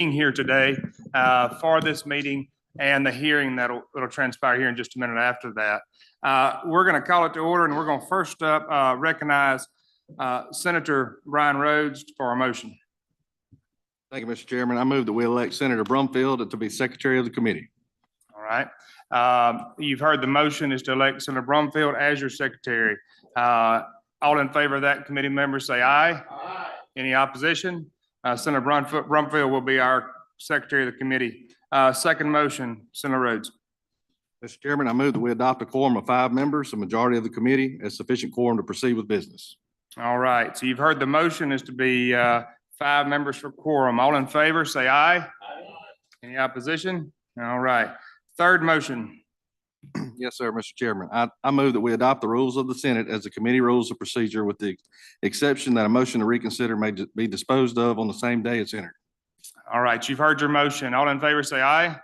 being here today for this meeting and the hearing that'll transpire here in just a minute after that. We're going to call it to order, and we're going to first up recognize Senator Brian Rhodes for a motion. Thank you, Mr. Chairman. I move that we elect Senator Brumfield to be Secretary of the Committee. All right. You've heard the motion is to elect Senator Brumfield as your secretary. All in favor of that, committee members say aye. Aye. Any opposition? Senator Brumfield will be our secretary of the committee. Second motion, Senator Rhodes. Mr. Chairman, I move that we adopt a quorum of 5 members, a majority of the committee, as sufficient quorum to proceed with business. All right. So you've heard the motion is to be 5 members for quorum. All in favor, say aye. Aye. Any opposition? All right. Third motion. Yes, sir, Mr. Chairman. I move that we adopt the rules of the Senate as the committee rules of procedure, with the exception that a motion to reconsider may be disposed of on the same day it's entered. All right. You've heard your motion. All in favor, say aye. Aye.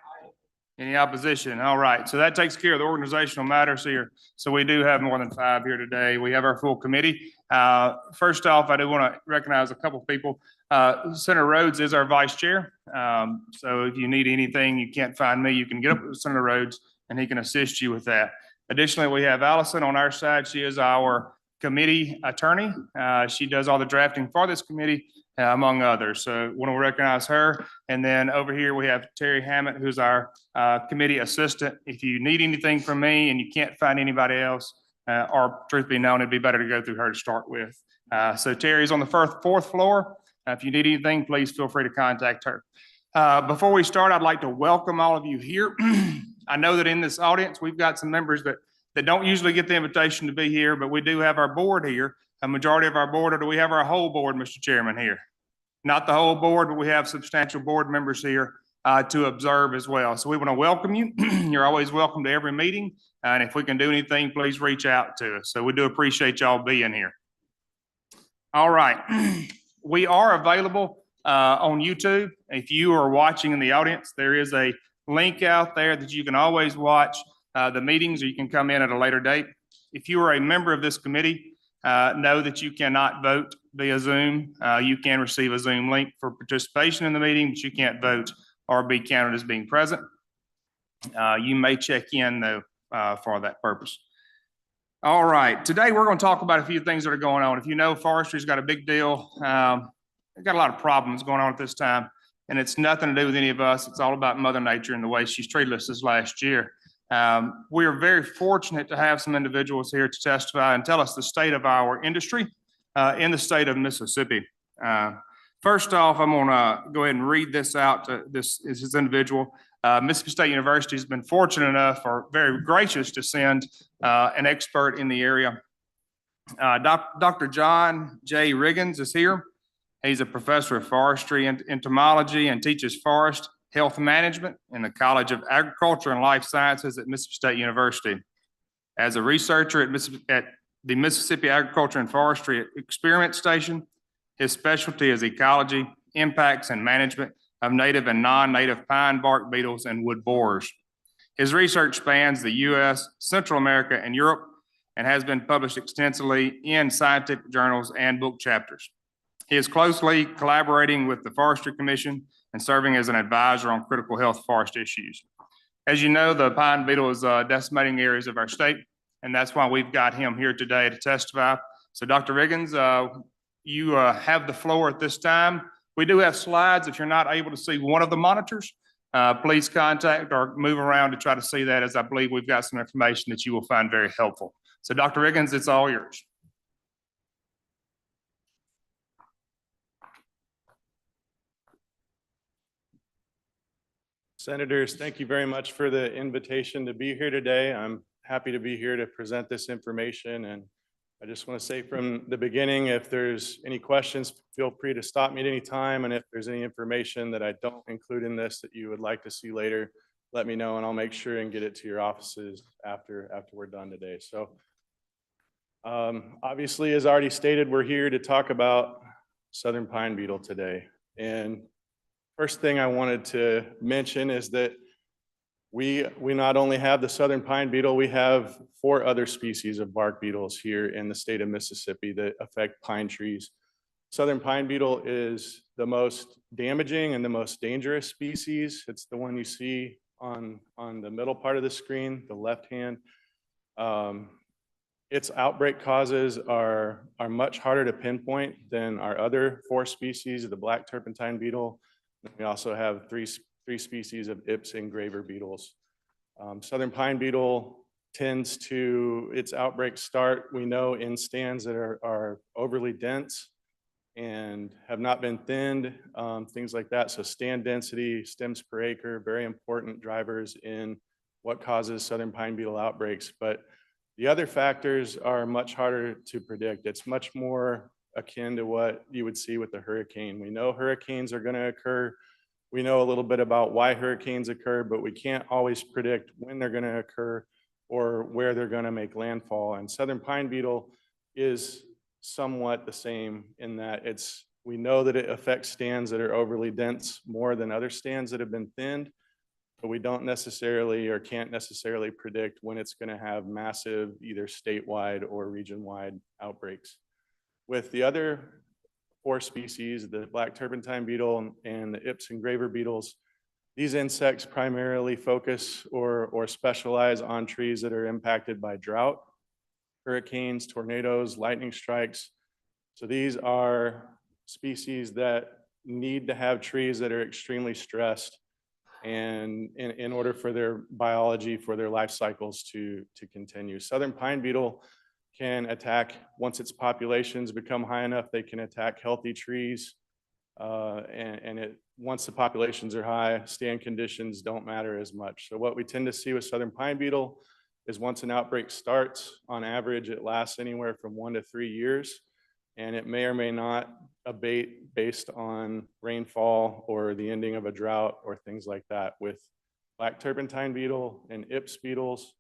Any opposition? All right. So that takes care of the organizational matters here. So we do have more than 5 here today. We have our full committee. First off, I do want to recognize a couple of people. Senator Rhodes is our vice chair. So if you need anything, you can't find me, you can get up with Senator Rhodes and he can assist you with that. Additionally, we have Allison on our side. She is our committee attorney. She does all the drafting for this committee, among others. So want to recognize her. And then over here, we have Terry Hammett, who's our committee assistant. If you need anything from me and you can't find anybody else, or truth be known, it'd be better to go through her to start with. So Terry's on the fourth floor. If you need anything, please feel free to contact her. Before we start, I'd like to welcome all of you here. I know that in this audience, we've got some members that don't usually get the invitation to be here, but we do have our board here. A majority of our board, or do we have our whole board, Mr. Chairman, here? Not the whole board, but we have substantial board members here to observe as well. So we want to welcome you. You're always welcome to every meeting. And if we can do anything, please reach out to us. So we do appreciate y'all being here. All right. We are available on YouTube. If you are watching in the audience, there is a link out there that you can always watch the meetings, or you can come in at a later date. If you are a member of this committee, know that you cannot vote via Zoom. You can receive a Zoom link for participation in the meeting, but you can't vote or be counted as being present. You may check in though for that purpose. All right, today we're going to talk about a few things that are going on. If you know, Forestry's got a big deal. They've got a lot of problems going on at this time, and it's nothing to do with any of us. It's all about Mother Nature and the way she's treated us this last year. We are very fortunate to have some individuals here to testify and tell us the state of our industry in the state of Mississippi. First off, I'm going to go ahead and read this out to this individual. Mississippi State University has been fortunate enough, or very gracious, to send an expert in the area. Dr. John J. Riggins is here. He's a professor of forestry and entomology and teaches forest health management in the College of Agriculture and Life Sciences at Mississippi State University. As a researcher at the Mississippi Agriculture and Forestry Experiment Station, his specialty is ecology, impacts, and management of native and non-native pine bark beetles and wood borers. His research spans the U.S., Central America, and Europe, and has been published extensively in scientific journals and book chapters. He is closely collaborating with the Forestry Commission and serving as an advisor on critical health forest issues. As you know, the pine beetle is decimating areas of our state, and that's why we've got him here today to testify. So Dr. Riggins, you have the floor at this time. We do have slides. If you're not able to see one of the monitors, please contact or move around to try to see that, as I believe we've got some information that you will find very helpful. So Dr. Riggins, it's all yours. Senators, thank you very much for the invitation to be here today. I'm happy to be here to present this information. And I just want to say from the beginning, if there's any questions, feel free to stop me at any time. And if there's any information that I don't include in this that you would like to see later, let me know and I'll make sure and get it to your offices after we're done today. So obviously, as already stated, we're here to talk about southern pine beetle today. And first thing I wanted to mention is that we not only have the southern pine beetle, we have 4 other species of bark beetles here in the state of Mississippi that affect pine trees. Southern pine beetle is the most damaging and the most dangerous species. It's the one you see on the middle part of the screen, the left hand. Its outbreak causes are much harder to pinpoint than our other 4 species, the black turpentine beetle. We also have three species of Ips and graver beetles. Southern pine beetle tends to, its outbreaks start, we know, in stands that are overly dense and have not been thinned, things like that. So stand density, stems per acre, very important drivers in what causes southern pine beetle outbreaks. But the other factors are much harder to predict. It's much more akin to what you would see with the hurricane. We know hurricanes are going to occur. We know a little bit about why hurricanes occur, but we can't always predict when they're going to occur or where they're going to make landfall. And southern pine beetle is somewhat the same in that we know that it affects stands that are overly dense more than other stands that have been thinned, but we don't necessarily or can't necessarily predict when it's going to have massive either statewide or region-wide outbreaks. With the other 4 species, the black turpentine beetle and the Ips and graver beetles, these insects primarily focus or specialize on trees that are impacted by drought, hurricanes, tornadoes, lightning strikes. So these are species that need to have trees that are extremely stressed and in order for their biology, for their life cycles to continue. Southern pine beetle can attack, once its populations become high enough, they can attack healthy trees. Once the populations are high, stand conditions don't matter as much. So what we tend to see with southern pine beetle is once an outbreak starts, on average, it lasts anywhere from 1 to 3 years, and it may or may not abate based on rainfall or the ending of a drought or things like that. With black turpentine beetle and Ips beetles,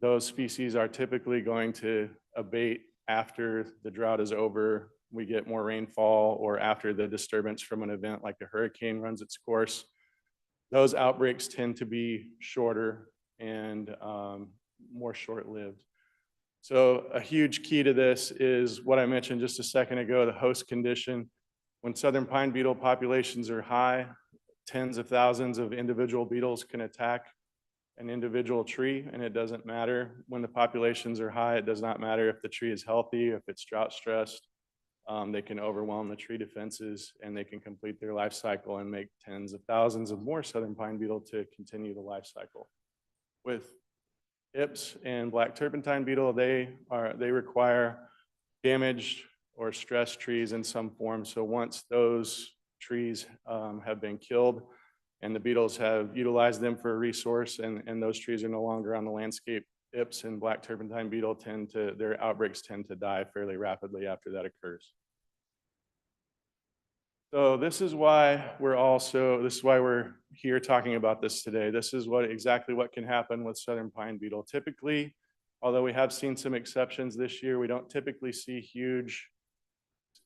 those species are typically going to abate after the drought is over, we get more rainfall, or after the disturbance from an event like a hurricane runs its course. Those outbreaks tend to be shorter and more short-lived. So a huge key to this is what I mentioned just a second ago, the host condition. When southern pine beetle populations are high, tens of thousands of individual beetles can attack an individual tree, and it doesn't matter when the populations are high. It does not matter if the tree is healthy, if it's drought stressed. They can overwhelm the tree defenses and they can complete their life cycle and make tens of thousands of more southern pine beetle to continue the life cycle. With Ips and black turpentine beetle, they require damaged or stressed trees in some form. So once those trees have been killed and the beetles have utilized them for a resource and those trees are no longer on the landscape, Ips and black turpentine beetle their outbreaks tend to die fairly rapidly after that occurs. So this is why we're here talking about this today. This is exactly what can happen with southern pine beetle. Typically, although we have seen some exceptions this year, we don't typically see huge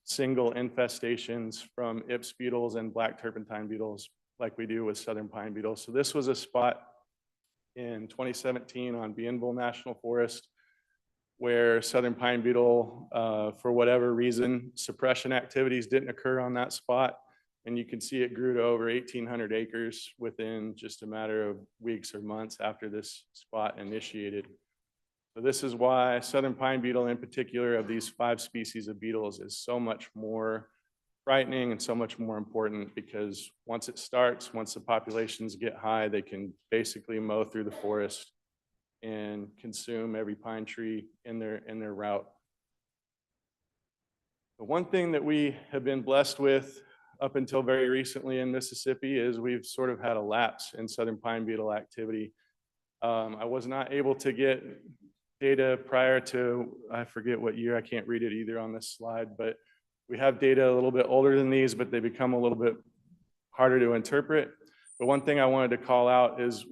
single infestations from Ips beetles and black turpentine beetles like we do with southern pine beetle. So this was a spot in 2017 on Bienville National Forest where southern pine beetle, for whatever reason, suppression activities didn't occur on that spot. And you can see it grew to over 1,800 acres within just a matter of weeks or months after this spot initiated. So this is why southern pine beetle in particular of these 5 species of beetles is so much more frightening and so much more important, because once it starts, once the populations get high, they can basically mow through the forest and consume every pine tree in their route. The one thing that we have been blessed with up until very recently in Mississippi is we've sort of had a lapse in southern pine beetle activity. I was not able to get data prior to, I forget what year, I can't read it either on this slide, but we have data a little bit older than these, but they become a little bit harder to interpret. But one thing I wanted to call out is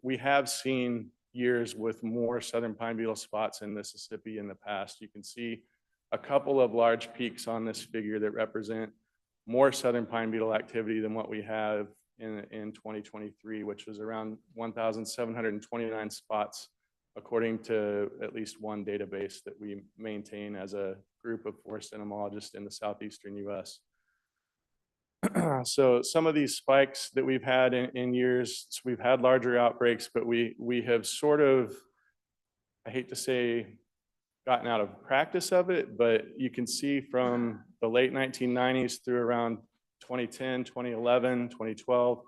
we have seen years with more southern pine beetle spots in Mississippi in the past. You can see a couple of large peaks on this figure that represent more southern pine beetle activity than what we have in 2023, which was around 1,729 spots, according to at least one database that we maintain as a group of forest entomologists in the southeastern US. So some of these spikes that we've had in years, so we've had larger outbreaks, but we have sort of, I hate to say, gotten out of practice of it, but you can see from the late 1990s through around 2010, 2011, 2012,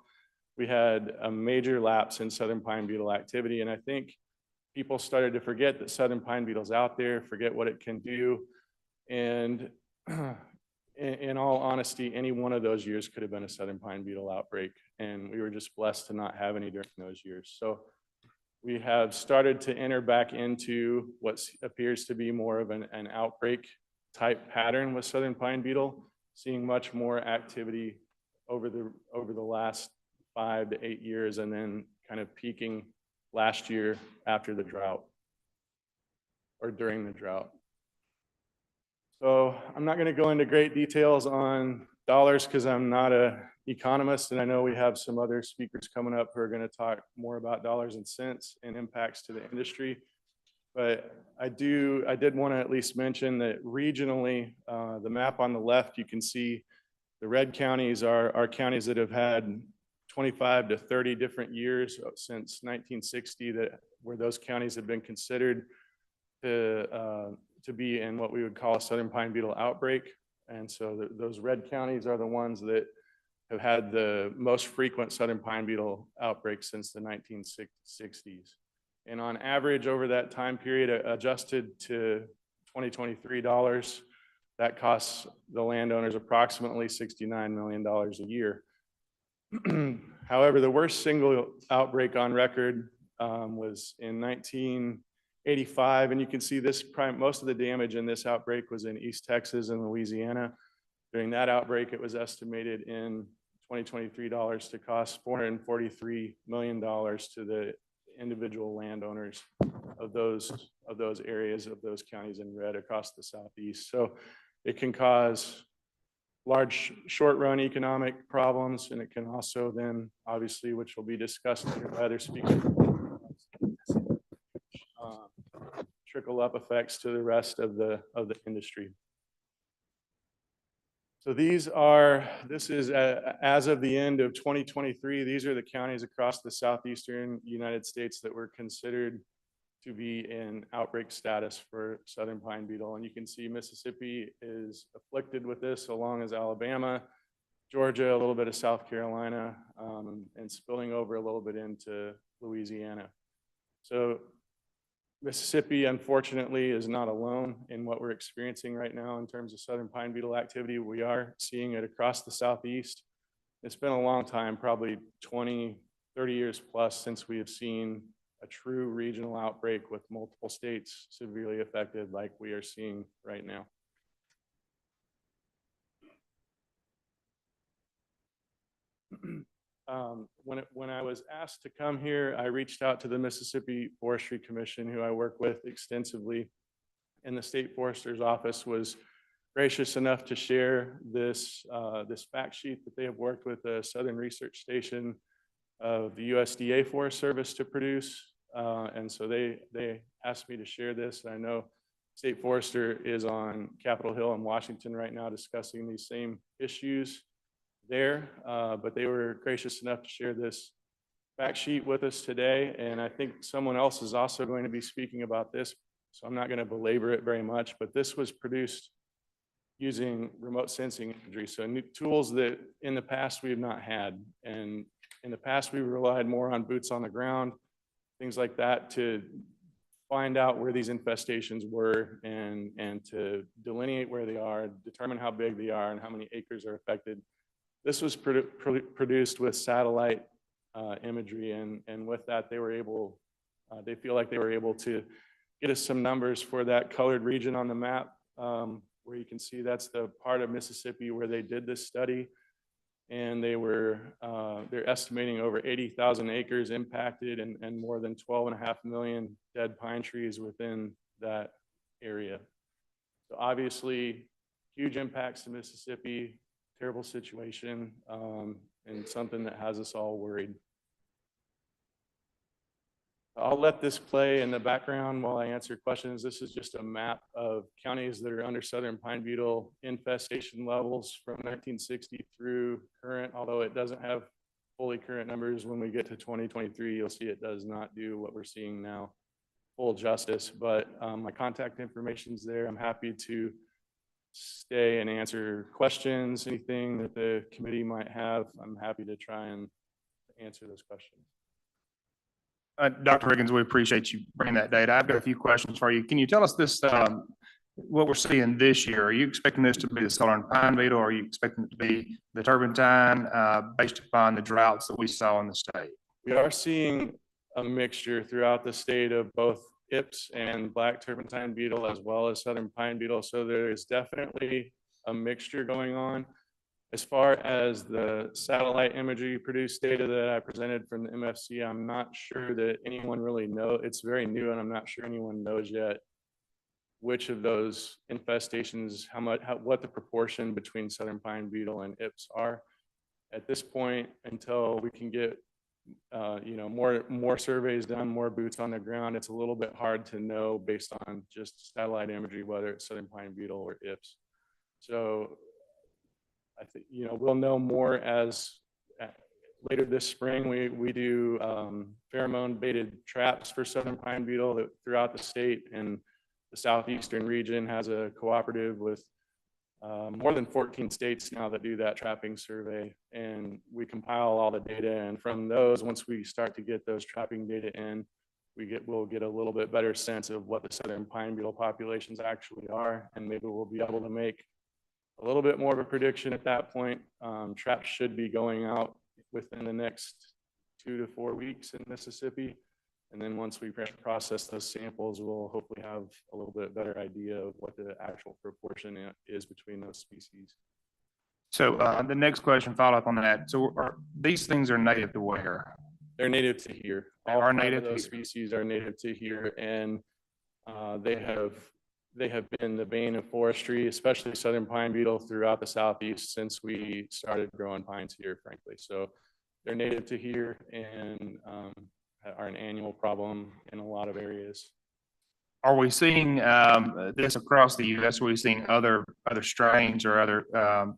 we had a major lapse in southern pine beetle activity. And I think people started to forget that southern pine beetle's out there, forget what it can do. And in all honesty, any one of those years could have been a southern pine beetle outbreak. And we were just blessed to not have any during those years. So we have started to enter back into what appears to be more of an outbreak type pattern with southern pine beetle, seeing much more activity over the last 5 to 8 years, and then kind of peaking last year after the drought or during the drought. So I'm not going to go into great details on dollars because I'm not an economist, and I know we have some other speakers coming up who are going to talk more about dollars and cents and impacts to the industry. But I did want to at least mention that regionally, the map on the left, you can see the red counties are counties that have had 25 to 30 different years since 1960 where those counties have been considered to be in what we would call a southern pine beetle outbreak. And so those red counties are the ones that have had the most frequent southern pine beetle outbreaks since the 1960s. And on average over that time period, adjusted to 2023 dollars, that costs the landowners approximately $69 million a year. However, the worst single outbreak on record was in 1985, and you can see this most of the damage in this outbreak was in East Texas and Louisiana. During that outbreak, it was estimated in 2023 dollars to cost $443 million to the individual landowners of those areas, of those counties in red across the southeast. So it can cause large short-run economic problems, and it can also then, obviously, which will be discussed here by other speakers, trickle-up effects to the rest of the industry. So this is as of the end of 2023, these are the counties across the southeastern United States that were considered to be in outbreak status for southern pine beetle. And you can see Mississippi is afflicted with this, along as Alabama, Georgia, a little bit of South Carolina, and spilling over a little bit into Louisiana. So Mississippi, unfortunately, is not alone in what we're experiencing right now in terms of southern pine beetle activity. We are seeing it across the southeast. It's been a long time, probably 20, 30 years plus, since we have seen a true regional outbreak with multiple states severely affected like we are seeing right now. When I was asked to come here, I reached out to the Mississippi Forestry Commission, who I work with extensively, and the state forester's office was gracious enough to share this fact sheet that they have worked with the Southern Research Station of the USDA Forest Service to produce. And so they asked me to share this. I know State Forester is on Capitol Hill in Washington right now discussing these same issues there, but they were gracious enough to share this fact sheet with us today. And I think someone else is also going to be speaking about this, so I'm not going to belabor it very much, but this was produced using remote sensing imagery. So new tools that in the past we have not had. And in the past, we relied more on boots on the ground, things like that, to find out where these infestations were and to delineate where they are, determine how big they are and how many acres are affected. This was produced with satellite imagery, and with that, they feel like they were able to get us some numbers for that colored region on the map, where you can see that's the part of Mississippi where they did this study. And they're estimating over 80,000 acres impacted and more than 12.5 million dead pine trees within that area. So obviously, huge impacts to Mississippi, terrible situation, and something that has us all worried. I'll let this play in the background while I answer questions. This is just a map of counties that are under southern pine beetle infestation levels from 1960 through current, although it doesn't have fully current numbers. When we get to 2023, you'll see it does not do what we're seeing now full justice, but my contact information's there. I'm happy to stay and answer questions, anything that the committee might have. I'm happy to try and answer those questions. Dr. Riggins, we appreciate you bringing that data. I've got a few questions for you. Can you tell us this, what we're seeing this year? Are you expecting this to be the southern pine beetle, or are you expecting it to be the turpentine, based upon the droughts that we saw in the state? We are seeing a mixture throughout the state of both Ips and black turpentine beetle, as well as southern pine beetle. So there is definitely a mixture going on. As far as the satellite imagery produced data that I presented from the MFC, I'm not sure that anyone really knows. It's very new, and I'm not sure anyone knows yet which of those infestations, what the proportion between southern pine beetle and Ips are. At this point, until we can get more surveys done, more boots on the ground, it's a little bit hard to know based on just satellite imagery whether it's southern pine beetle or Ips. So I think, we'll know more as later this spring. We do pheromone baited traps for southern pine beetle throughout the state, and the southeastern region has a cooperative with more than 14 states now that do that trapping survey, and we compile all the data. And from those, once we start to get those trapping data in, we'll get a little bit better sense of what the southern pine beetle populations actually are, and maybe we'll be able to make a little bit more of a prediction at that point. Traps should be going out within the next 2 to 4 weeks in Mississippi. And then once we process those samples, we'll hopefully have a little bit better idea of what the actual proportion is between those species. So the next question, follow up on that. So these things are native to where? They're native to here. All All native of those species are native to here, and they have been the bane of forestry, especially southern pine beetle, throughout the southeast since we started growing pines here, frankly. So they're native to here and are an annual problem in a lot of areas. Are we seeing this across the U.S.? Are we seeing other strains or other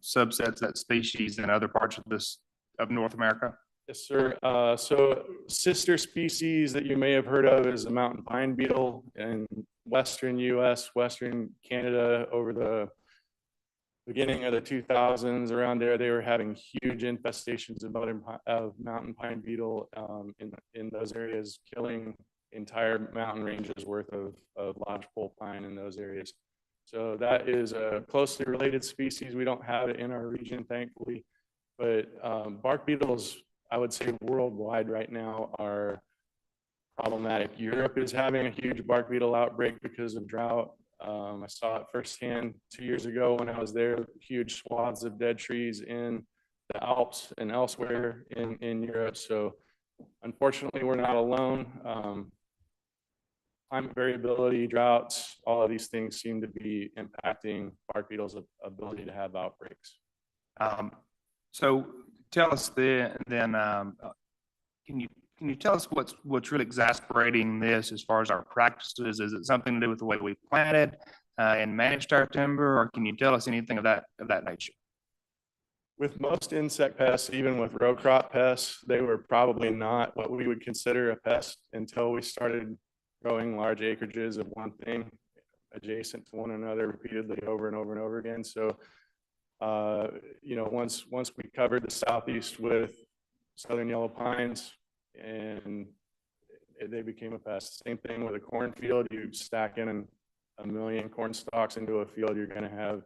subsets of that species in other parts of North America? Yes, sir. So sister species that you may have heard of is the mountain pine beetle in Western U.S., Western Canada. Over the beginning of the 2000s, around there, they were having huge infestations of mountain pine beetle in those areas, killing entire mountain ranges worth of lodgepole pine in those areas. So that is a closely related species. We don't have it in our region, thankfully, but bark beetles, I would say worldwide right now, are problematic. Europe is having a huge bark beetle outbreak because of drought. I saw it firsthand 2 years ago when I was there, huge swaths of dead trees in the Alps and elsewhere in Europe. So unfortunately, we're not alone. Climate variability, droughts, all of these things seem to be impacting bark beetles' ability to have outbreaks. So tell us then, can you tell us what's really exasperating this as far as our practices? Is it something to do with the way we planted and managed our timber, or can you tell us anything of that nature? With most insect pests, even with row crop pests, they were probably not what we would consider a pest until we started growing large acreages of one thing adjacent to one another repeatedly over and over and over again. So, once we covered the southeast with southern yellow pines, and they became a pest. Same thing with a cornfield. You stack in a million corn stalks into a field, you're going to have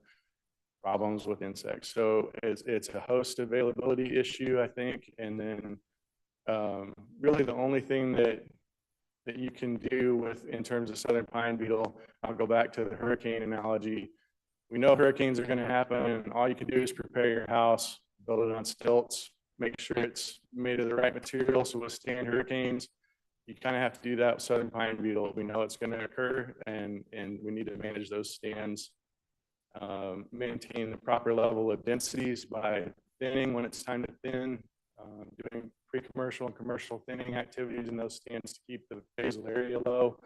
problems with insects. So it's a host availability issue, I think. And then really the only thing that you can do in terms of southern pine beetle, I'll go back to the hurricane analogy. We know hurricanes are going to happen, and all you can do is prepare your house, build it on stilts, make sure it's made of the right material to withstand hurricanes. You kind of have to do that with southern pine beetle. We know it's going to occur, and we need to manage those stands, maintain the proper level of densities by thinning when it's time to thin, doing pre-commercial and commercial thinning activities in those stands to keep the basal area low.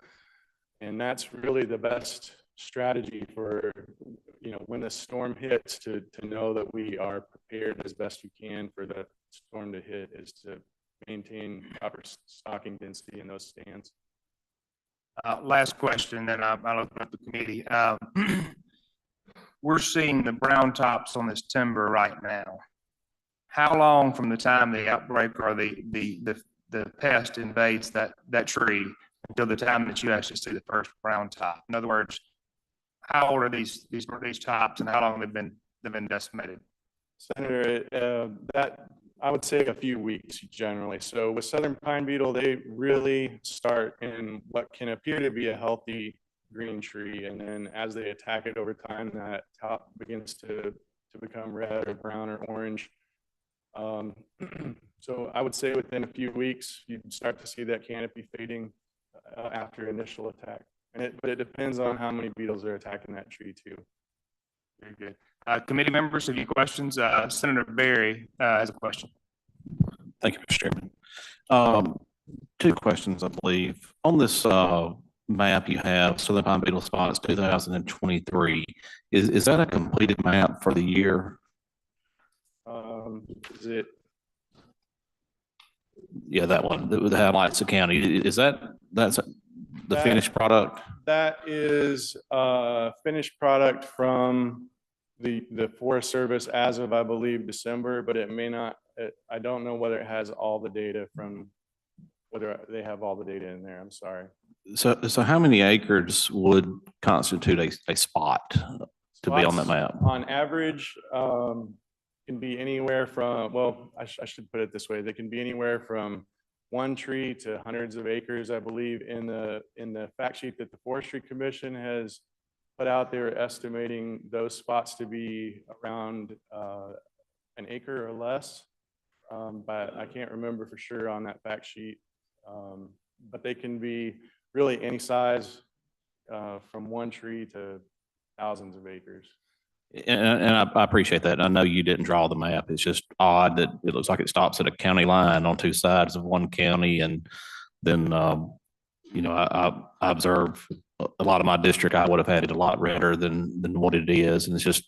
And that's really the best strategy for, when the storm hits, to know that we are prepared as best we can for the storm to hit, is to maintain proper stocking density in those stands. Last question, then I'll open up the committee. We're seeing the brown tops on this timber right now. How long from the time the outbreak or the pest invades that tree until the time that you actually see the first brown top? In other words, how old are these tops and how long they've been decimated? Senator, that I would say a few weeks generally. So with southern pine beetle, they really start in what can appear to be a healthy green tree, and then as they attack it over time, that top begins to become red or brown or orange. So I would say within a few weeks, you start to see that canopy fading after initial attack. But it depends on how many beetles are attacking that tree too. Very good. Committee members, have you questions? Senator Berry has a question. Thank you, Mr. Chairman. Two questions, I believe. On this map you have, Southern Pine Beetle spots 2023, is that a completed map for the year? Is it? Yeah, that one that highlights the county. That's the finished product? That is finished product from the Forest Service as of, I believe, December, but it may not, I don't know whether it has all the data whether they have all the data in there. I'm sorry. So how many acres would constitute a spot to be on that map? On average, can be anywhere from, well, I should put it this way. They can be anywhere from one tree to hundreds of acres, I believe. In the fact sheet that the Forestry Commission has put out, they're estimating those spots to be around an acre or less. But I can't remember for sure on that fact sheet. But they can be really any size, from one tree to thousands of acres. And I appreciate that. I know you didn't draw the map. It's just odd that it looks like it stops at a county line on two sides of one county. And then, I observe a lot of my district, I would have had it a lot redder than what it is. And it's just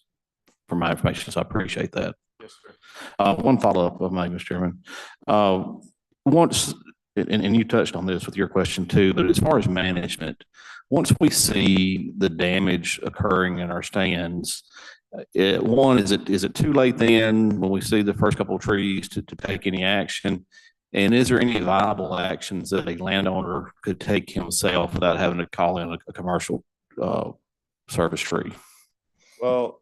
for my information. So I appreciate that. Yes, sir. One follow-up of my, Mr. Chairman. Once, and you touched on this with your question too, but as far as management, once we see the damage occurring in our stands, is it too late then when we see the first couple of trees to take any action? And is there any viable actions that a landowner could take himself without having to call in a commercial service tree? Well,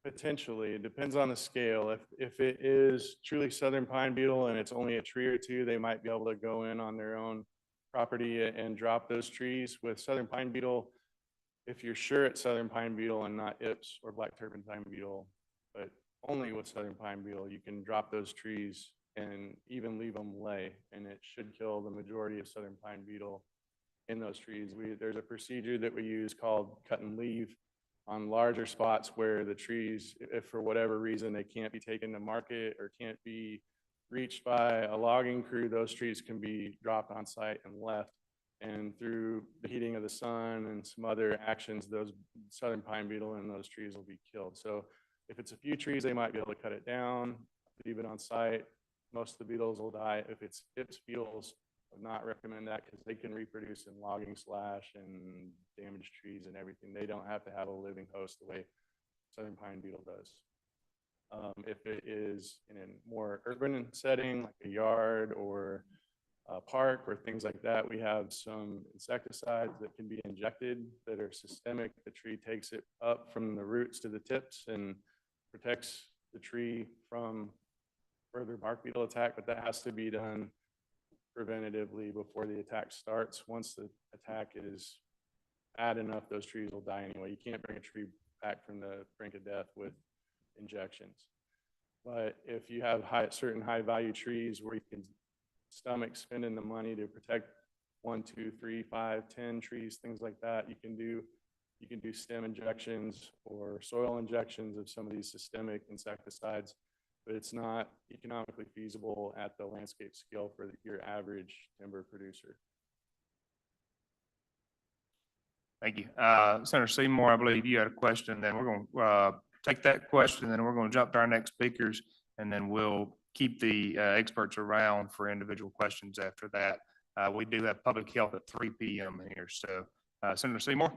potentially, it depends on the scale. If it is truly southern pine beetle and it's only a tree or two, they might be able to go in on their own property and drop those trees. With southern pine beetle, if you're sure it's southern pine beetle and not Ips or black turpentine beetle, but only with southern pine beetle, you can drop those trees and even leave them lay, and it should kill the majority of southern pine beetle in those trees. There's a procedure that we use called cut and leave on larger spots where the trees, if for whatever reason they can't be taken to market or can't be reached by a logging crew, those trees can be dropped on site and left. And through the heating of the sun and some other actions, those southern pine beetle and those trees will be killed. So if it's a few trees, they might be able to cut it down, leave it on site. Most of the beetles will die. If it's Ips beetles, I would not recommend that because they can reproduce in logging slash and damaged trees and everything. They don't have to have a living host the way southern pine beetle does. If it is in a more urban setting, like a yard or a park or things like that, we have some insecticides that can be injected that are systemic. The tree takes it up from the roots to the tips and protects the tree from further bark beetle attack, but that has to be done preventatively before the attack starts. Once the attack is bad enough, those trees will die anyway. You can't bring a tree back from the brink of death with injections. But if you have certain high value trees where you can stomach spending the money to protect 1, 2, 3, 5, 10 trees, things like that, you can do stem injections or soil injections of some of these systemic insecticides. but it's not economically feasible at the landscape scale for your average timber producer. Thank you. Senator Seymour, I believe you had a question, then we're going to take that question, then we're going to jump to our next speakers, and then we'll keep the experts around for individual questions after that. We do have public health at 3 p.m. here, so Senator Seymour.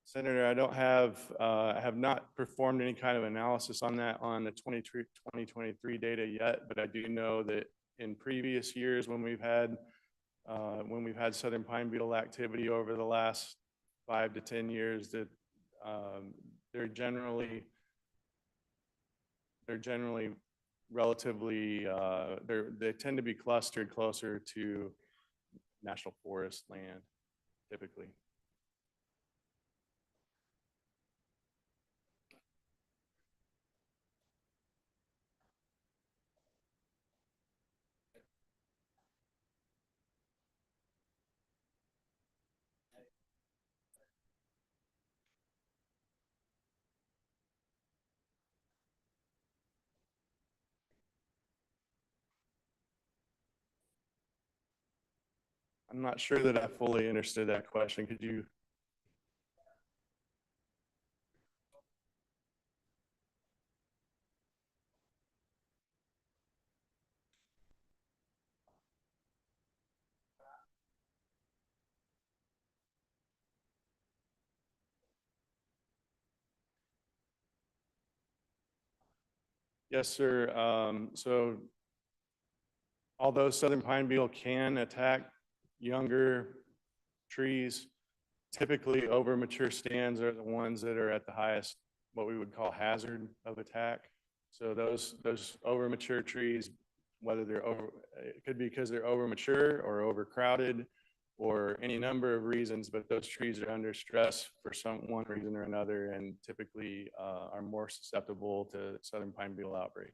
Senator, I have not performed any kind of analysis on that on the 2023 data yet, but I do know that in previous years when we've had southern pine beetle activity over the last 5 to 10 years, that they're generally relatively, they tend to be clustered closer to national forest land typically. I'm not sure that I fully understood that question. Could you? Yes, sir. So although southern pine beetle can attack younger trees, typically over mature stands are the ones that are at the highest, what we would call hazard of attack. So those over mature trees, whether they're it could be because they're over mature or overcrowded or any number of reasons, but those trees are under stress for one reason or another, and typically are more susceptible to southern pine beetle outbreak.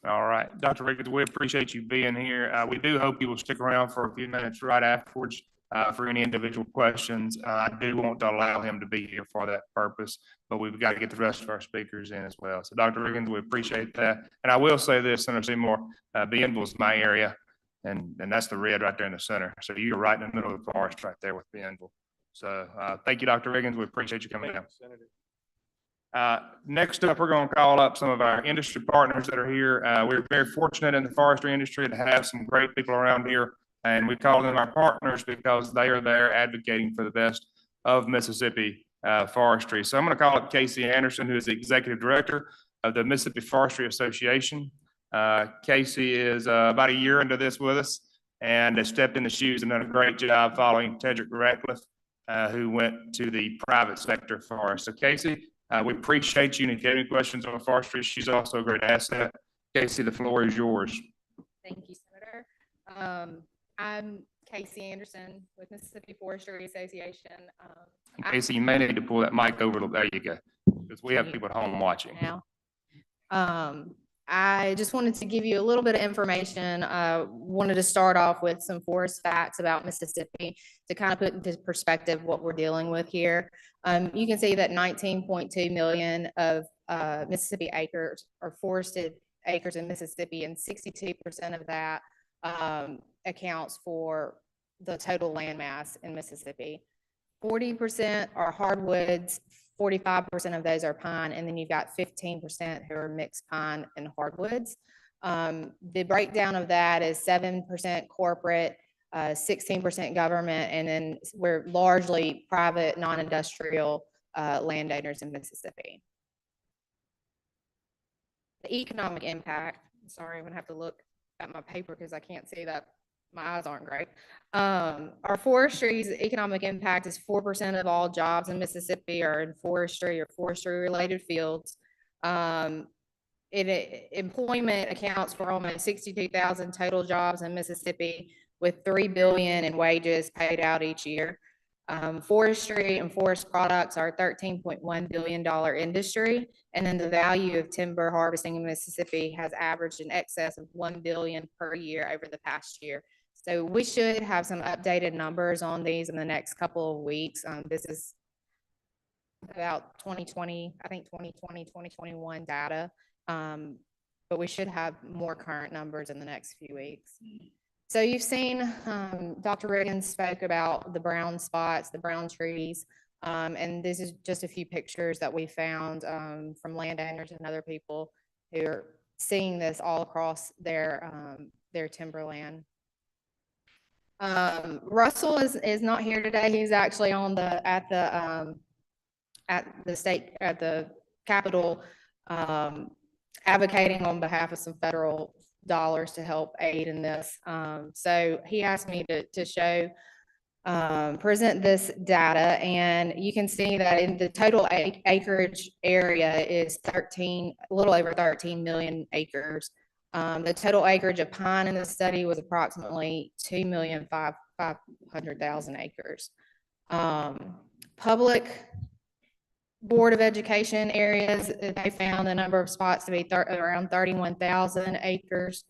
All right, Dr. Ricketts, we appreciate you being here. We do hope you will stick around for a few minutes right afterwards for any individual questions. I do want to allow him to be here for that purpose, but we've got to get the rest of our speakers in as well. So Dr. Ricketts, we appreciate that. And I will say this, Senator Seymour, Bienville is my area, and that's the red right there in the center. So you're right in the middle of the forest right there with Bienville. So thank you, Dr. Ricketts. We appreciate you coming down. Senator. Next up, we're going to call up some of our industry partners that are here. We're very fortunate in the forestry industry to have some great people around here, and we call them our partners because they are there advocating for the best of Mississippi forestry. So I'm going to call up Casey Anderson, who is the Executive Director of the Mississippi Forestry Association. Casey is about a year into this with us and has stepped in the shoes and done a great job following Tedrick Ratcliffe, who went to the private sector for us. So Casey, we appreciate you, and if you have any questions on forestry, she's also a great asset. Casey, the floor is yours. Thank you, Senator. I'm Casey Anderson with Mississippi Forestry Association. Casey, you may need to pull that mic over. There you go, because we have people at home watching. Now, I just wanted to give you a little bit of information. Wanted to start off with some forest facts about Mississippi to kind of put into perspective what we're dealing with here. You can see that 19.2 million of Mississippi acres are forested acres in Mississippi, and 62% of that accounts for the total land mass in Mississippi. 40% are hardwoods, 45% of those are pine, and then you've got 15% who are mixed pine and hardwoods. The breakdown of that is 7% corporate, 16% government, and then we're largely private, non-industrial landowners in Mississippi. The economic impact, sorry, I'm gonna have to look at my paper because I can't see that. My eyes aren't great. Our forestry's economic impact is 4% of all jobs in Mississippi are in forestry or forestry related fields. Employment accounts for almost 62,000 total jobs in Mississippi, with 3 billion in wages paid out each year. Forestry and forest products are a $13.1 billion industry. And then the value of timber harvesting in Mississippi has averaged in excess of 1 billion per year over the past year. So we should have some updated numbers on these in the next couple of weeks. This is about 2020, I think 2020, 2021 data. But we should have more current numbers in the next few weeks. So you've seen Dr. Riggins spoke about the brown spots, the brown trees, and this is just a few pictures that we found from landowners and other people who are seeing this all across their timberland. Russell is not here today. He's actually on at the Capitol advocating on behalf of some federal dollars to help aid in this. So he asked me to show, present this data, and you can see that in the total acreage area is a little over 13 million acres. The total acreage of pine in the study was approximately 2,500,000 acres. Public Board of Education areas, they found the number of spots to be around 31,000 acres.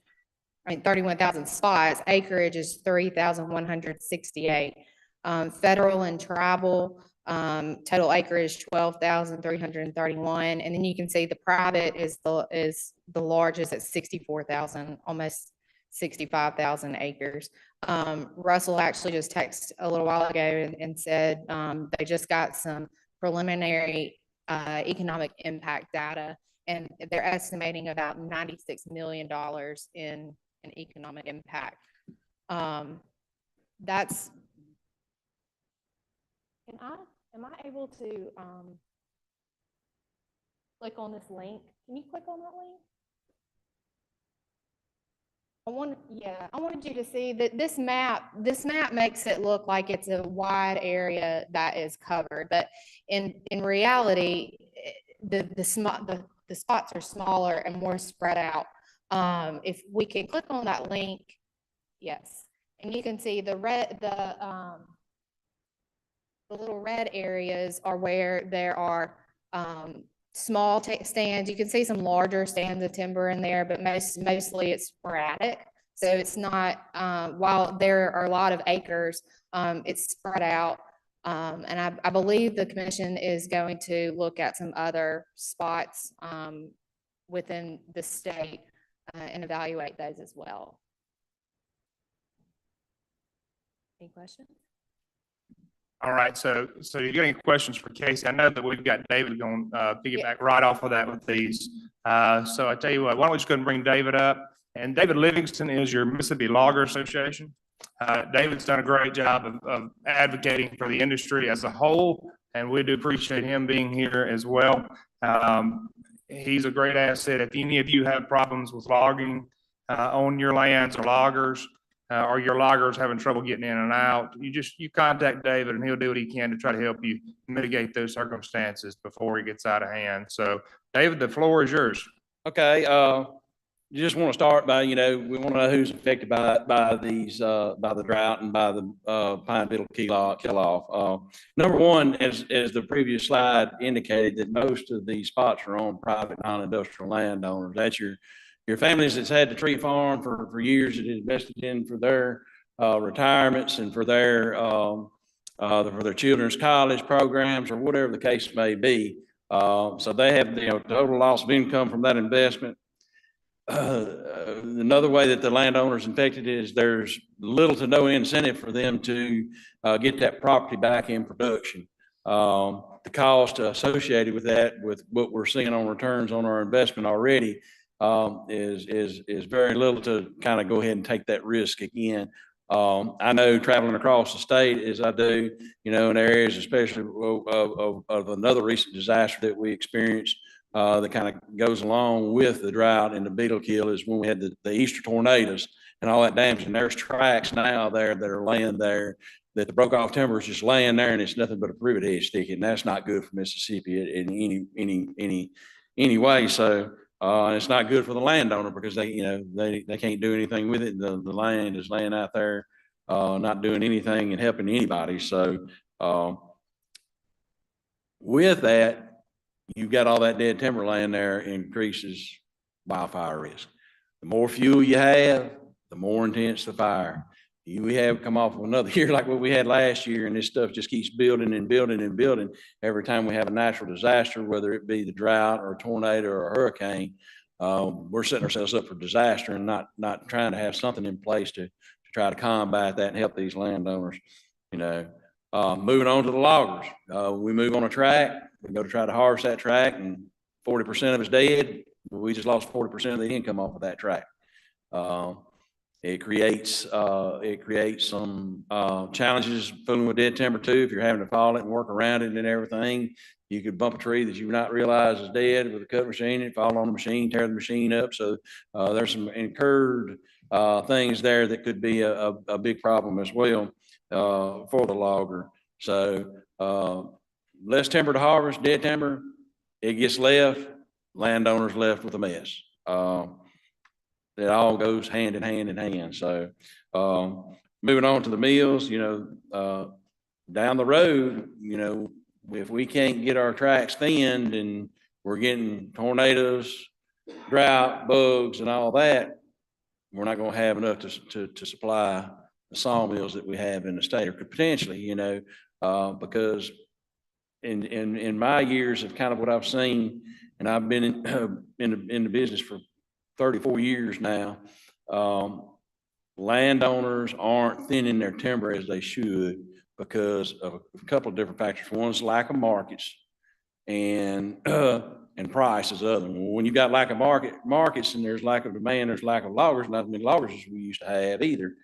I mean, 31,000 spots. Acreage is 3,168. Federal and tribal, total acreage 12,331. And then you can see the private is the largest at 64,000, almost 65,000 acres. Russell actually just texted a little while ago and said they just got some preliminary economic impact data, and they're estimating about $96 million in economic impact. That's, am I able to click on this link? Can you click on that link? I wanted you to see that this map makes it look like it's a wide area that is covered, but in reality, the spots are smaller and more spread out. If we can click on that link, yes, and you can see the little red areas are where there are small stands. You can see some larger stands of timber in there, but mostly it's sporadic. So it's not, while there are a lot of acres, it's spread out. And I believe the commission is going to look at some other spots within the state and evaluate those as well. Any questions? All right, so you got any questions for Casey? I know that we've got David going piggyback right off of that with these. So I tell you what, why don't we just go and bring David up? And David Livingston is your Mississippi Logger Association. David's done a great job of advocating for the industry as a whole, and we do appreciate him being here as well. He's a great asset. If any of you have problems with logging on your lands or loggers, or your loggers having trouble getting in and out, you contact David and he'll do what he can to try to help you mitigate those circumstances before it gets out of hand. So David, the floor is yours. Okay. You just want to start by, we want to know who's affected by these, by the drought and by the pine beetle kill off. Number one, as the previous slide indicated, that most of these spots are on private non-industrial landowners. That's your families that's had the tree farm for years, that invested in for their retirements and for their children's college programs or whatever the case may be. So they have total loss of income from that investment. Another way that the landowner's infected is there's little to no incentive for them to get that property back in production. The cost associated with that, with what we're seeing on returns on our investment already, is very little to kind of go ahead and take that risk again. I know traveling across the state as I do, in areas, especially of another recent disaster that we experienced, that kind of goes along with the drought and the beetle kill, is when we had the Easter tornadoes and all that damage. And there's tracks now there that are laying there, that the broke off timber is just laying there, and it's nothing but a privet hedge sticking. And that's not good for Mississippi in any way. So and it's not good for the landowner, because they can't do anything with it. The land is laying out there not doing anything and helping anybody. So, with that, you've got all that dead timber laying there, increases wildfire risk. The more fuel you have, the more intense the fire. We have come off of another year like what we had last year, and this stuff just keeps building and building and building. Every time we have a natural disaster, whether it be the drought or a tornado or a hurricane, we're setting ourselves up for disaster and not trying to have something in place to try to combat that and help these landowners. You know, moving on to the loggers, we move on a track, we go to try to harvest that track, and 40% of it's dead. We just lost 40% of the income off of that track. It creates some challenges fooling with dead timber too. If you're having to fall it and work around it and everything, you could bump a tree that you not realize is dead with a cut machine and fall on the machine, tear the machine up. So there's some incurred things there that could be a big problem as well for the logger. So less timber to harvest, dead timber, it gets left, landowners left with a mess. It all goes hand in hand in hand. So moving on to the mills, you know, down the road, you know, if we can't get our tracks thinned and we're getting tornadoes, drought, bugs and all that, we're not going to have enough to supply the sawmills that we have in the state, or could potentially, you know, because in my years of kind of what I've seen, and I've been in the business for 34 years now, landowners aren't thinning their timber as they should because of a couple of different factors. One's lack of markets, and price is the other. When you've got lack of markets and there's lack of demand, there's lack of loggers, not as many loggers as we used to have either.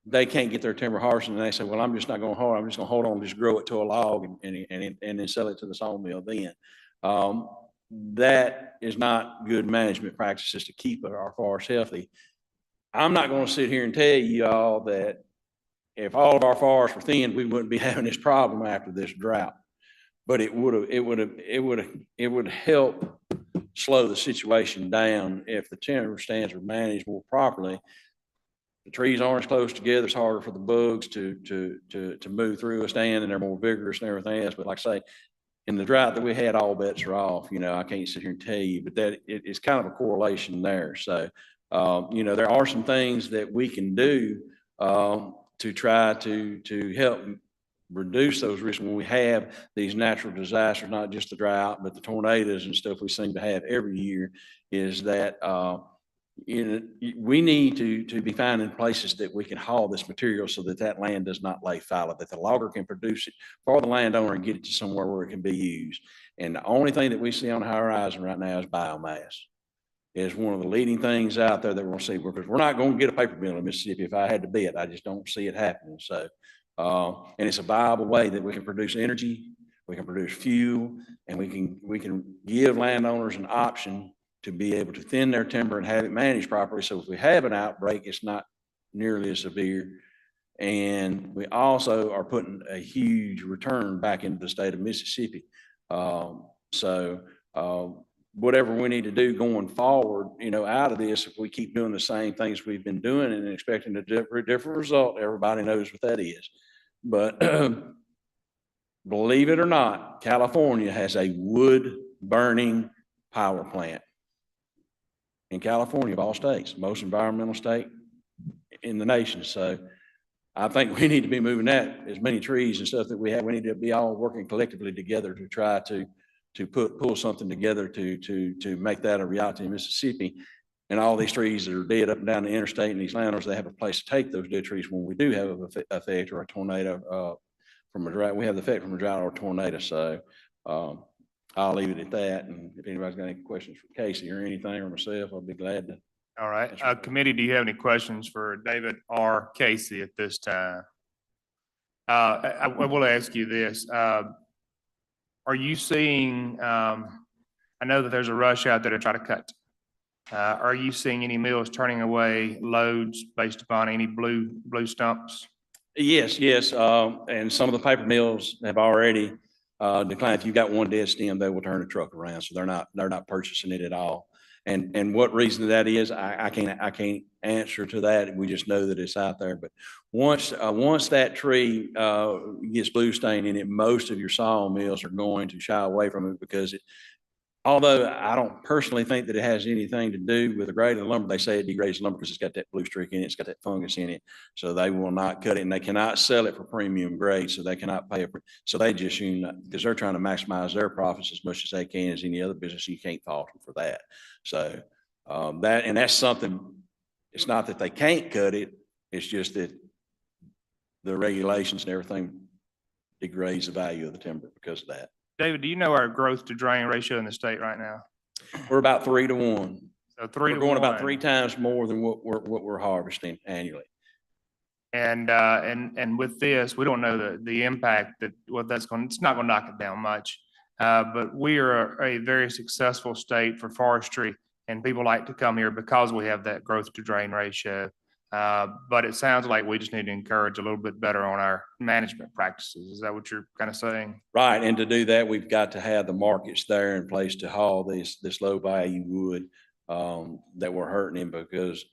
They can't get their timber harvested, and they say, well, I'm just not going to hold, I'm just going to hold on, just grow it to a log and then sell it to the sawmill then. That is not good management practices to keep our forests healthy. I'm not going to sit here and tell you all that if all of our forests were thinned, we wouldn't be having this problem after this drought. But it would help slow the situation down if the timber stands were managed more properly. The trees aren't as close together. It's harder for the bugs to move through a stand, and they're more vigorous and everything else. But like I say, in the drought that we had, all bets are off. You know, I can't sit here and tell you, but that it's kind of a correlation there. So, you know, there are some things that we can do to try to help reduce those risks when we have these natural disasters, not just the drought, but the tornadoes and stuff we seem to have every year. Is that you know, we need to be finding places that we can haul this material so that that land does not lay fallow, that the logger can produce it for the landowner and get it to somewhere where it can be used. And the only thing that we see on the horizon right now is biomass. Is one of the leading things out there that we're going to see, because we're not going to get a paper mill in Mississippi. If I had to bet, I just don't see it happening. So, and it's a viable way that we can produce energy, we can produce fuel, and we can give landowners an option to be able to thin their timber and have it managed properly. So if we have an outbreak, it's not nearly as severe. And we also are putting a huge return back into the state of Mississippi. Whatever we need to do going forward, you know, out of this, if we keep doing the same things we've been doing and expecting a different result, everybody knows what that is. But believe it or not, California has a wood burning power plant. In California, of all states, most environmental state in the nation. So I think we need to be moving that, as many trees and stuff that we have, we need to be all working collectively together to try to pull something together to make that a reality in Mississippi. And all these trees that are dead up and down the interstate, and these landowners, they have a place to take those dead trees when we do have an effect or a tornado from a drought. We have the effect from a drought or a tornado. So I'll leave it at that. And if anybody's got any questions for Casey or anything, or myself, I'll be glad to. All right. Committee, do you have any questions for David or Casey at this time? I will ask you this. Are you seeing, I know that there's a rush out there to try to cut. Are you seeing any mills turning away loads based upon any blue stumps? Yes. And some of the paper mills have already declined. If you've got one dead stem, they will turn the truck around. So they're not purchasing it at all. And what reason that is, I can't answer to that. We just know that it's out there. But once that tree, gets blue stain in it, most of your sawmills are going to shy away from it because although I don't personally think that it has anything to do with the grade of the lumber, they say it degrades lumber because it's got that blue streak in it, it's got that fungus in it. So they will not cut it, and they cannot sell it for premium grade, so they cannot pay so they just, because they're trying to maximize their profits as much as they can as any other business. You can't fault them for that. So that's something, it's not that they can't cut it, it's just that the regulations and everything degrades the value of the timber because of that. David, do you know our growth to drain ratio in the state right now? We're about 3 to 1. So 3 We're to going 1. about 3 times more than what we're harvesting annually. And with this, we don't know the impact that what that's going, it's not going to knock it down much. But we are a very successful state for forestry, and people like to come here because we have that growth to drain ratio. But it sounds like we just need to encourage a little bit better on our management practices. Is that what you're kind of saying? Right, and to do that, we've got to have the markets there in place to haul this low value wood that we're hurting in, because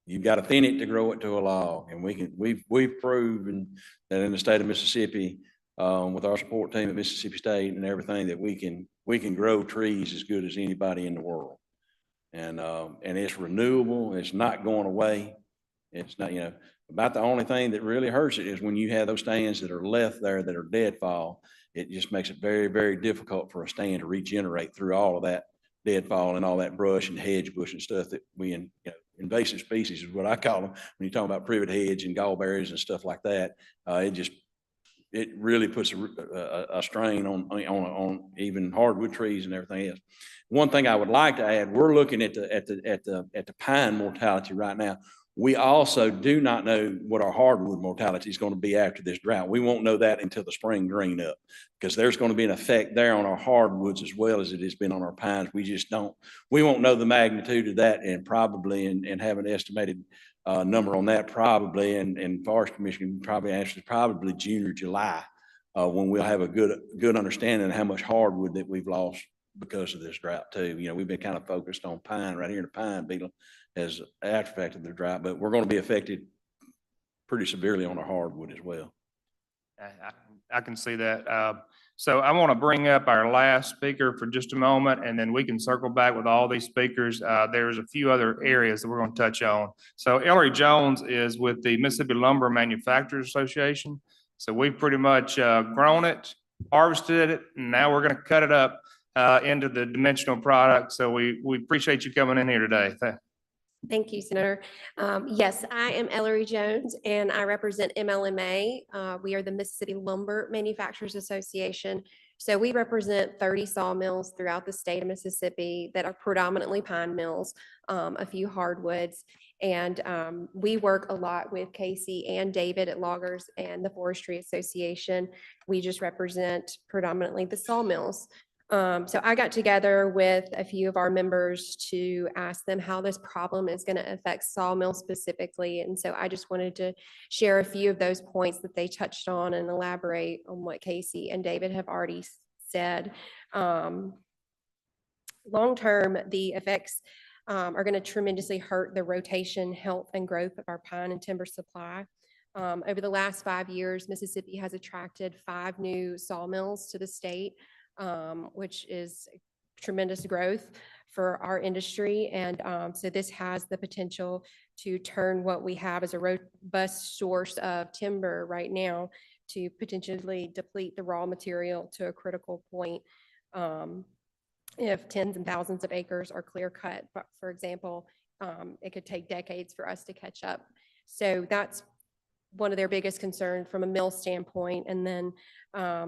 you've got to thin it to grow it to a log. And we've proven that in the state of Mississippi, with our support team at Mississippi State and everything, that we can grow trees as good as anybody in the world. And it's renewable. It's not going away. It's not, about the only thing that really hurts it is when you have those stands that are left there that are deadfall. It just makes it very, very difficult for a stand to regenerate through all of that deadfall and all that brush and hedge bush and stuff that we, invasive species is what I call them. When you talk about privet hedge and gallberries and stuff like that, it really puts a strain on even hardwood trees and everything else. One thing I would like to add, we're looking at the pine mortality right now. We also do not know what our hardwood mortality is going to be after this drought. We won't know that until the spring green up, because there's going to be an effect there on our hardwoods as well as it has been on our pines. We won't know the magnitude of that, and probably and have an estimated number on that probably, and Forest Commission probably answers probably June or July, when we'll have a good understanding of how much hardwood that we've lost because of this drought too. We've been kind of focused on pine right here. The pine beetle has after effect of the drought, but we're going to be affected pretty severely on our hardwood as well. I can see that. So I want to bring up our last speaker for just a moment, and then we can circle back with all these speakers. There's a few other areas that we're going to touch on. So Ellery Jones is with the Mississippi Lumber Manufacturers Association. So we've pretty much grown it, harvested it, and now we're going to cut it up into the dimensional product. So we appreciate you coming in here today. Thank you, Senator. Yes, I am Ellery Jones, and I represent MLMA. We are the Mississippi Lumber Manufacturers Association. So we represent 30 sawmills throughout the state of Mississippi that are predominantly pine mills, a few hardwoods. And we work a lot with Casey and David at Loggers and the Forestry Association. We just represent predominantly the sawmills. So I got together with a few of our members to ask them how this problem is going to affect sawmills specifically. And so I just wanted to share a few of those points that they touched on and elaborate on what Casey and David have already said. Long-term, the effects are going to tremendously hurt the rotation, health, and growth of our pine and timber supply. Over the last 5 years, Mississippi has attracted 5 new sawmills to the state, which is tremendous growth for our industry. And so this has the potential to turn what we have as a robust source of timber right now to potentially deplete the raw material to a critical point. If tens and thousands of acres are clear cut, for example, it could take decades for us to catch up. So that's one of their biggest concerns from a mill standpoint. And then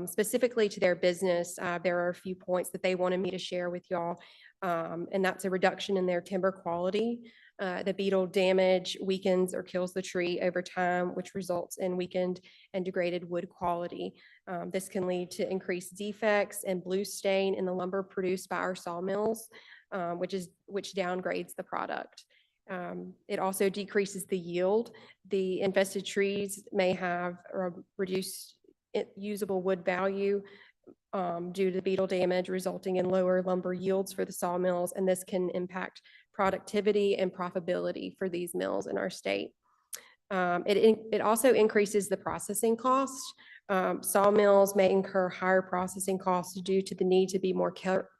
specifically to their business, there are a few points that they wanted me to share with y'all. And that's a reduction in their timber quality. The beetle damage weakens or kills the tree over time, which results in weakened and degraded wood quality. This can lead to increased defects and blue stain in the lumber produced by our sawmills, which downgrades the product. It also decreases the yield. The infested trees may have reduced usable wood value, due to beetle damage, resulting in lower lumber yields for the sawmills, and this can impact productivity and profitability for these mills in our state. It also increases the processing cost. Sawmills may incur higher processing costs due to the need to be more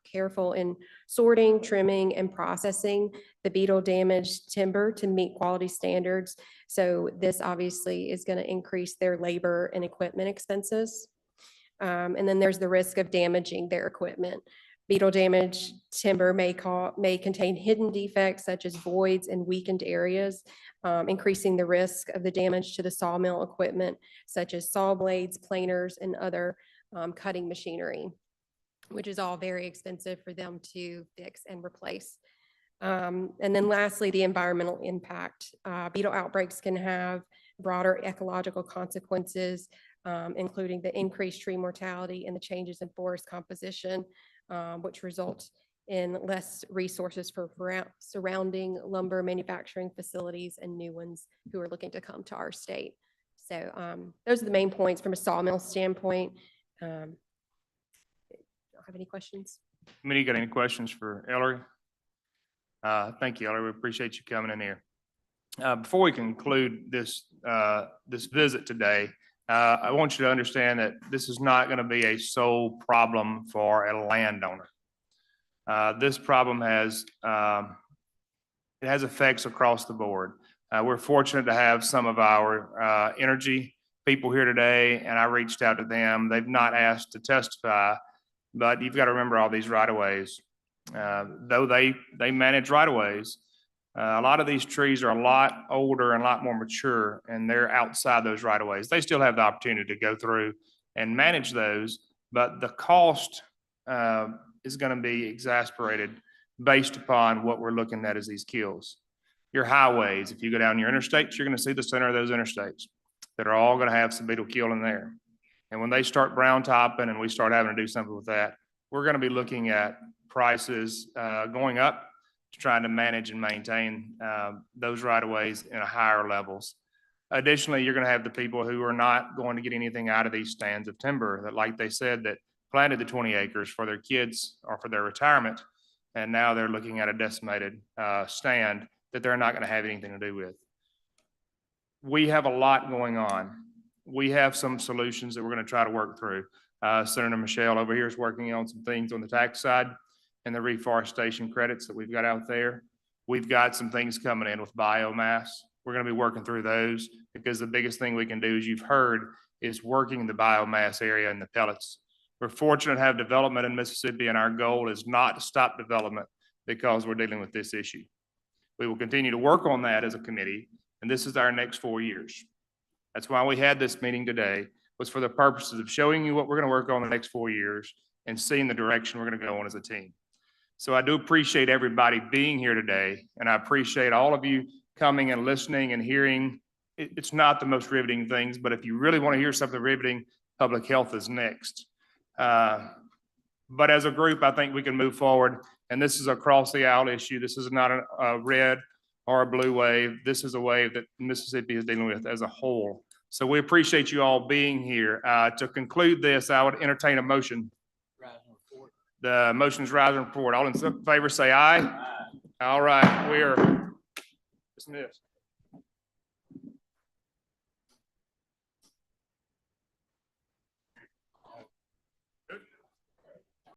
careful in sorting, trimming, and processing the beetle damaged timber to meet quality standards. So this obviously is going to increase their labor and equipment expenses. And then there's the risk of damaging their equipment. Beetle damaged timber may contain hidden defects such as voids and weakened areas, increasing the risk of the damage to the sawmill equipment such as saw blades, planers, and other cutting machinery, which is all very expensive for them to fix and replace. And then lastly, the environmental impact. Beetle outbreaks can have broader ecological consequences, including the increased tree mortality and the changes in forest composition, which result in less resources for surrounding lumber manufacturing facilities and new ones who are looking to come to our state. So those are the main points from a sawmill standpoint. Don't have any questions? Committee, got any questions for Ellery? Thank you, Ellery. We appreciate you coming in here. Before we conclude this visit today, I want you to understand that this is not going to be a sole problem for a landowner. This problem has effects across the board. We're fortunate to have some of our energy people here today, and I reached out to them. They've not asked to testify, but you've got to remember all these right-of-ways. Though they manage right-of-ways, a lot of these trees are a lot older and a lot more mature, and they're outside those right-of-ways. They still have the opportunity to go through and manage those, but the cost is going to be exasperated based upon what we're looking at as these kills. Your highways, if you go down your interstates, you're going to see the center of those interstates that are all going to have some beetle kill in there. And when they start brown topping and we start having to do something with that, we're going to be looking at prices going up to trying to manage and maintain those right-of-ways in a higher levels. Additionally, you're going to have the people who are not going to get anything out of these stands of timber that, like they said, that planted the 20 acres for their kids or for their retirement, and now they're looking at a decimated stand that they're not going to have anything to do with. We have a lot going on. We have some solutions that we're going to try to work through. Senator Michelle over here is working on some things on the tax side and the reforestation credits that we've got out there. We've got some things coming in with biomass. We're going to be working through those because the biggest thing we can do, as you've heard, is working the biomass area and the pellets. We're fortunate to have development in Mississippi, and our goal is not to stop development because we're dealing with this issue. We will continue to work on that as a committee, and this is our next 4 years. That's why we had this meeting today, was for the purposes of showing you what we're going to work on the next 4 years and seeing the direction we're going to go on as a team. So I do appreciate everybody being here today, and I appreciate all of you coming and listening and hearing. It's not the most riveting things, but if you really want to hear something riveting, public health is next. But as a group, I think we can move forward, and this is a across the aisle issue. This is not a red or a blue wave. This is a wave that Mississippi is dealing with as a whole. So we appreciate you all being here. To conclude this, I would entertain a motion. The motion is rise and report. All in favor say aye. Aye. All right, we are dismissed.